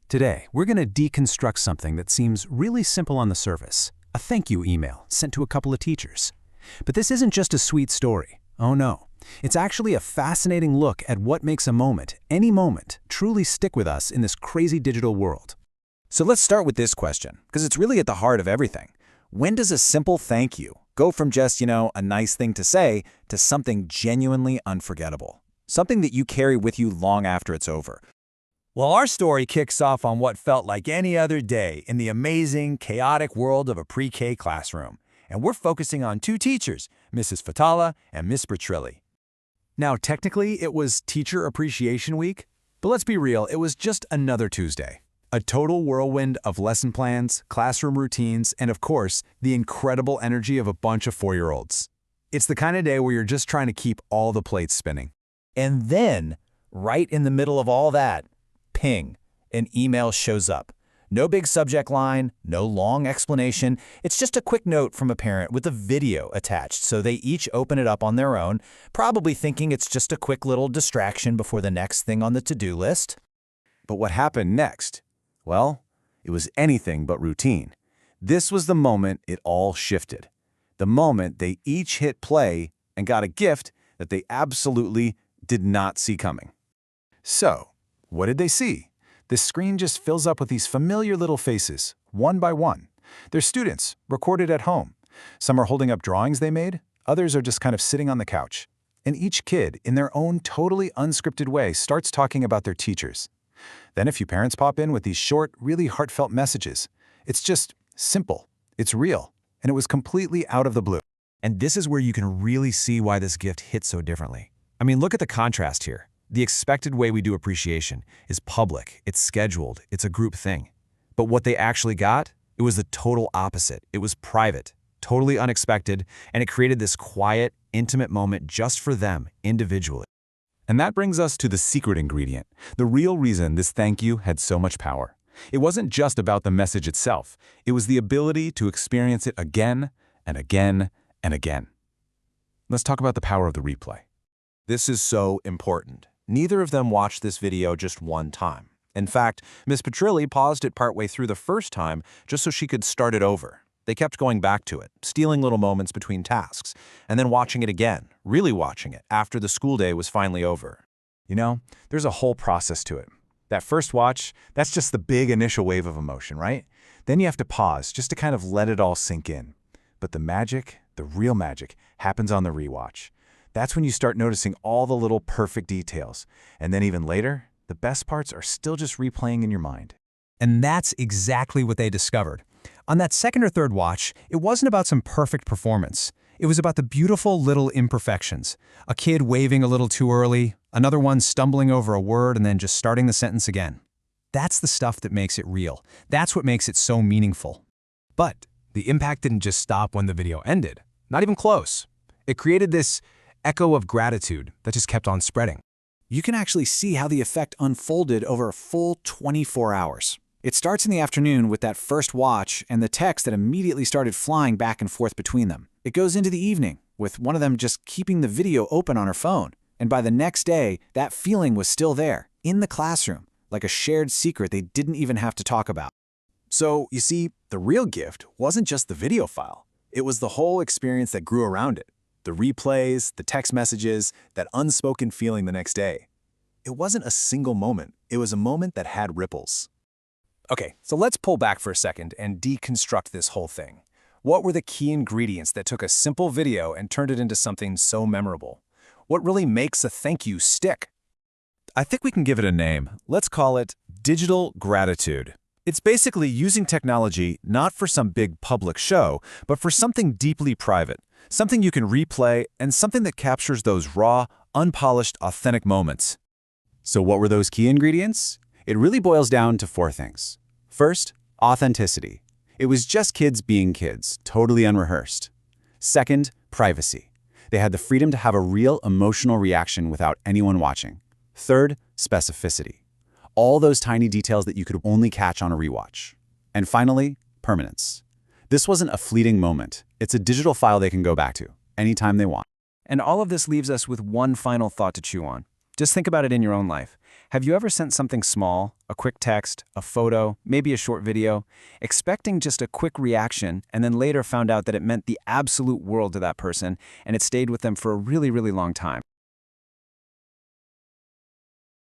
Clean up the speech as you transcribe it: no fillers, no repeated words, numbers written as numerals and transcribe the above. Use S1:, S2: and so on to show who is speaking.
S1: Today, we're going to deconstruct something that seems really simple on the surface, a thank you email sent to a couple of teachers. But this isn't just a sweet story. Oh no. It's actually a fascinating look at what makes a moment, any moment, truly stick with us in this crazy digital world.
S2: So let's start with this question, because it's really at the heart of everything. When does a simple thank you go from just, a nice thing to say to something genuinely unforgettable? Something that you carry with you long after it's over? Well, our story kicks off on what felt like any other day in the amazing, chaotic world of a pre-K classroom. And we're focusing on two teachers, Mrs. Fata and Miss Petrilli. Now, technically, it was Teacher Appreciation Week, but let's be real, it was just another Tuesday. A total whirlwind of lesson plans, classroom routines, and of course, the incredible energy of a bunch of four-year-olds. It's the kind of day where you're just trying to keep all the plates spinning. And then, right in the middle of all that, ping, an email shows up. No big subject line, no long explanation. It's just a quick note from a parent with a video attached, so they each open it up on their own, probably thinking it's just a quick little distraction before the next thing on the to-do list. But what happened next? Well, it was anything but routine. This was the moment it all shifted. The moment they each hit play and got a gift that they absolutely did not see coming. So, what did they see? The screen just fills up with these familiar little faces, one by one. They're students, recorded at home. Some are holding up drawings they made, others are just kind of sitting on the couch. And each kid, in their own totally unscripted way, starts talking about their teachers. Then a few parents pop in with these short, really heartfelt messages. It's just simple, it's real, and it was completely out of the blue. And this is where you can really see why this gift hits so differently. I mean, look at the contrast here. The expected way we do appreciation is public, it's scheduled, it's a group thing. But what they actually got, it was the total opposite. It was private, totally unexpected, and it created this quiet, intimate moment just for them, individually. And that brings us to the secret ingredient, the real reason this thank you had so much power. It wasn't just about the message itself, it was the ability to experience it again and again and again. Let's talk about the power of the replay.
S3: This is so important. Neither of them watched this video just one time. In fact, Miss Petrilli paused it partway through the first time just so she could start it over. They kept going back to it, stealing little moments between tasks, and then watching it again, really watching it, after the school day was finally over.
S2: There's a whole process to it. That first watch, that's just the big initial wave of emotion, right? Then you have to pause just to kind of let it all sink in. But the magic, the real magic, happens on the rewatch. That's when you start noticing all the little perfect details. And then even later, the best parts are still just replaying in your mind.
S1: And that's exactly what they discovered. On that second or third watch, it wasn't about some perfect performance. It was about the beautiful little imperfections. A kid waving a little too early, another one stumbling over a word and then just starting the sentence again. That's the stuff that makes it real. That's what makes it so meaningful. But the impact didn't just stop when the video ended. Not even close. It created this echo of gratitude that just kept on spreading.
S2: You can actually see how the effect unfolded over a full 24 hours. It starts in the afternoon with that first watch and the text that immediately started flying back and forth between them. It goes into the evening, with one of them just keeping the video open on her phone. And by the next day, that feeling was still there, in the classroom, like a shared secret they didn't even have to talk about. So, you see, the real gift wasn't just the video file. It was the whole experience that grew around it. The replays, the text messages, that unspoken feeling the next day. It wasn't a single moment. It was a moment that had ripples.
S1: Okay, so let's pull back for a second and deconstruct this whole thing. What were the key ingredients that took a simple video and turned it into something so memorable? What really makes a thank you stick?
S2: I think we can give it a name. Let's call it digital gratitude. It's basically using technology not for some big public show, but for something deeply private, something you can replay, and something that captures those raw, unpolished, authentic moments. So what were those key ingredients? It really boils down to four things. First, authenticity. It was just kids being kids, totally unrehearsed. Second, privacy. They had the freedom to have a real emotional reaction without anyone watching. Third, specificity. All those tiny details that you could only catch on a rewatch. And finally, permanence. This wasn't a fleeting moment. It's a digital file they can go back to, anytime they want.
S1: And all of this leaves us with one final thought to chew on. Just think about it in your own life.
S2: Have you ever sent something small, a quick text, a photo, maybe a short video, expecting just a quick reaction, and then later found out that it meant the absolute world to that person, and it stayed with them for a really, really long time?